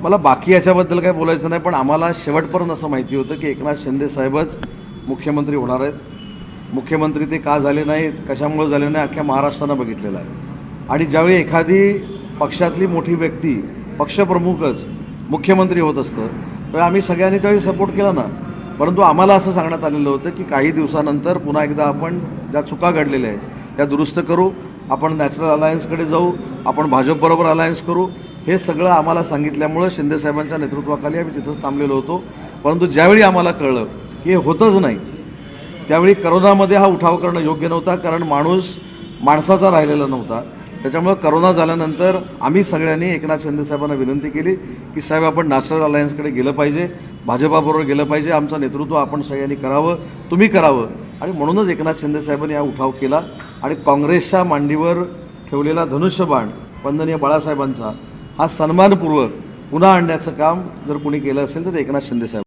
मला बाकी याच्याबद्दल काही बोलायचं नाही, पण आम्हाला शेवटपर्यंत असं माहिती होतं की एकनाथ शिंदे साहेबच मुख्यमंत्री होणार आहेत. मुख्यमंत्री ते का झाले नाहीत, कशामुळे झाले नाही, अख्ख्या महाराष्ट्रानं बघितलेलं आहे. आणि ज्यावेळी एखादी पक्षातली मोठी व्यक्ती, पक्षप्रमुखच मुख्यमंत्री होत असतं तर आम्ही सगळ्यांनी त्यावेळी सपोर्ट केला ना. परंतु आम्हाला असं सांगण्यात आलेलं होतं की काही दिवसानंतर पुन्हा एकदा आपण ज्या चुका घडलेल्या आहेत त्या दुरुस्त करू, आपण नॅचरल अलायन्सकडे जाऊ, आपण भाजपबरोबर अलायन्स करू. हे सगळं आम्हाला सांगितल्यामुळं शिंदेसाहेबांच्या नेतृत्वाखाली आम्ही तिथंच थांबलेलो होतो. परंतु ज्यावेळी आम्हाला कळलं की हे होतच नाही, त्यावेळी करोनामध्ये हा उठाव करणं योग्य नव्हता, कारण माणूस माणसाचा राहिलेला नव्हता. त्याच्यामुळं करोना झाल्यानंतर आम्ही सगळ्यांनी एकनाथ शिंदेसाहेबांना विनंती केली की साहेब आपण नॅशनल अलायन्सकडे गेलं पाहिजे, भाजपाबरोबर गेलं पाहिजे, आमचं नेतृत्व आपण सगळ्यांनी करावं, तुम्ही करावं. आणि म्हणूनच एकनाथ शिंदेसाहेबांनी हा उठाव केला आणि काँग्रेसच्या मांडीवर ठेवलेला धनुष्यबाण वंदनीय बाळासाहेबांचा हा सन्मानपूर्वक पुन्हा आणण्याचं काम जर कोणी केलं असेल तर ते एकनाथ शिंदेसाहेब.